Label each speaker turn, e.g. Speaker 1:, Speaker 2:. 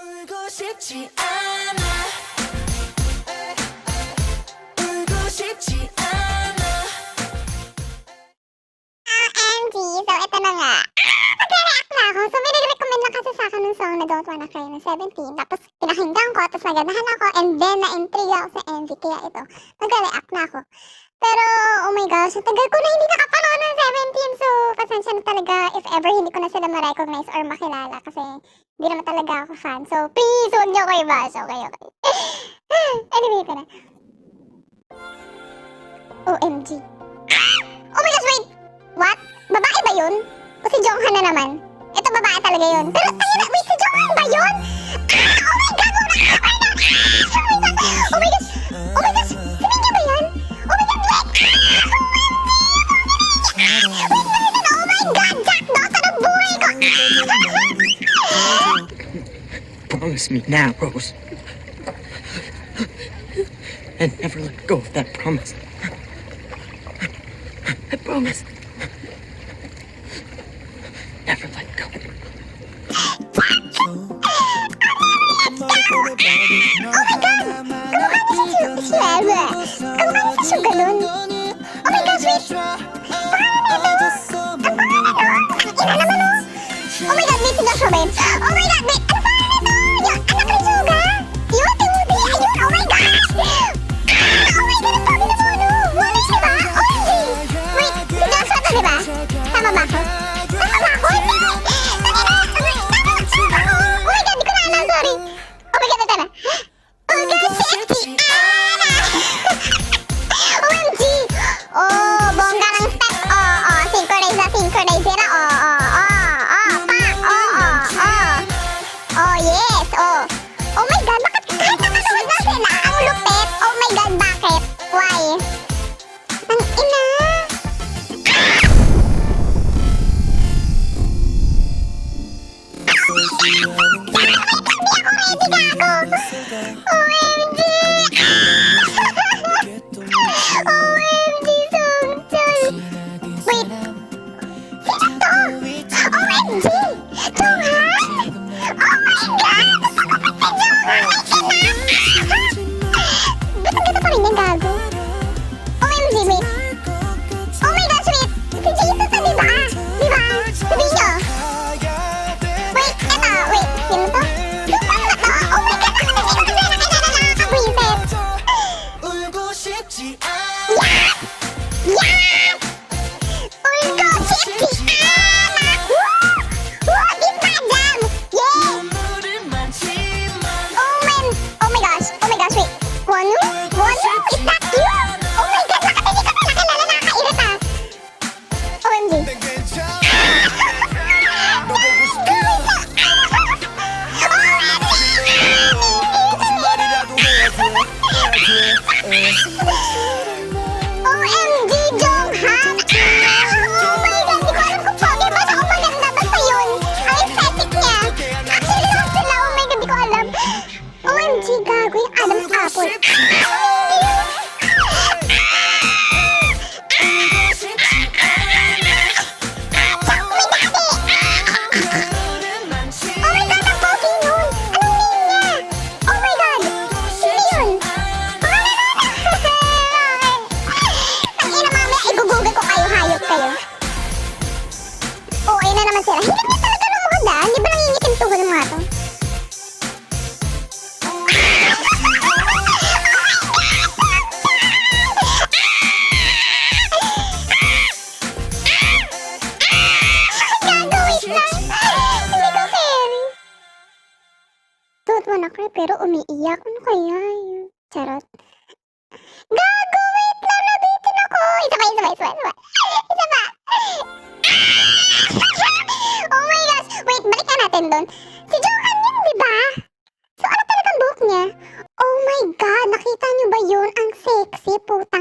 Speaker 1: 울고 싶지 않아. 울고 싶지 않아.
Speaker 2: MG, so ito na nga. Magre-react na ako. So may nag-recommend lang kasi sa akin ng song na Don't Wanna Cry ng 17. Tapos pinakinggan ko, tapos naganahan ako, and then na-intriga ako sa MV. Kaya ito, magre-react na ako. Pero, oh my gosh, ang tagal ko na hindi nakapanood ng 17. So, pasensya na talaga if ever hindi ko na sila ma-recognize or makilala. Kasi hindi naman talaga ako fan. So, please, huwag niyo ko i-bash. Okay. Anyway, ko na. OMG. Oh my gosh, wait! What? Babae ba yun? O si Jonghan na naman? Ito babae talaga yun. Pero ayun na, wait, si Jonghan ba yun? Oh my God! Oh my God! Oh my gosh! Oh my gosh! Si Mindy ba yan? Oh my God, wait! Wait, oh my God! Jack Dawson ang buhay ko!
Speaker 3: Promise me now, Rose. And never let go of that promise. I promise. Never let go.
Speaker 2: Si Eva. Kamukha niya si Sugalon. Oh my gosh, wait! Ang pangalan nito! Ang ina naman oh! Oh my God, wait, si Joshua Ben. Oh my God, wait! Ang pangalan nito! Yung anak ni Suga! Yun, si Woody! Ayun, oh my gosh! Oh my God, ang pogi na mono! Mono siya ba? OMG! Wait, si Joshua to, diba? Tama ba ako? Tama ba ako? Hindi! Oh my God, di ko na alam, sorry! Oh my God, ito na! Oh God, si Anna! OMG! Oh, bongga ng steps! Synchronize na synchronize sila! Oh, yes! Oh my God, bakit kahit nakanood na sila? Ang lupit! Oh my God, bakit? Why? Ang ina! Hindi ako ready, gago! OMG! OMG, Songchul! Wait! Sino to? OMG! Jonghan! Oh my God! Gusto ko pa si Jonghan! May ganap! Ganda pa rin yung gago. OMG, wait! Oh my gosh, wait! Si Jesus na, diba? Diba? Sabihin nyo! Wait, eto! Wait, sino to? Sino ba to? Oh my God! Ako na sino kasi nakilala nakakabwisit!
Speaker 1: 울고 싶지 않아.
Speaker 2: Yes! Yes! Ulgo Shipsi Anna! Woo! Woo! This madam! Yeah!
Speaker 1: 눈물은 많지만
Speaker 2: Oh my gosh! Oh my gosh, wait! Wonu? Wonu? Is that you? Oh my God! Bakit hindi ka pala kilala? Nakakairita! OMG! OMG, Jonghan! Oh my God, di ko alam kung pogi ba siya o maganda. Basta yun, ang aesthetic niya. Actually, lahat sila, oh my God, di ko alam. OMG, gago yung Adam's apple. Oh my God, ang pogi nun! Anong name niya? Oh my God! Sino yun? Ang ina, mami, igugugan ko kayo, hayop kayo. Oo, ayun na naman sila. Hindi niya talaga nung maganda. Hindi ba nangingitim tuhol ng mga to? Gago, wait lang. Hindi ko carry. Don't wanna cry pero umiiyak. Ano kaya yun? Charot. Gago, wait lang. Nabitin ako. Isa pa. Isa pa. Oh my gosh. Wait, balikan natin doon. Si Jonghan yun, di ba? So, ano talagang buhok niya? Oh my God, nakita niyo ba yun? Ang sexy, putang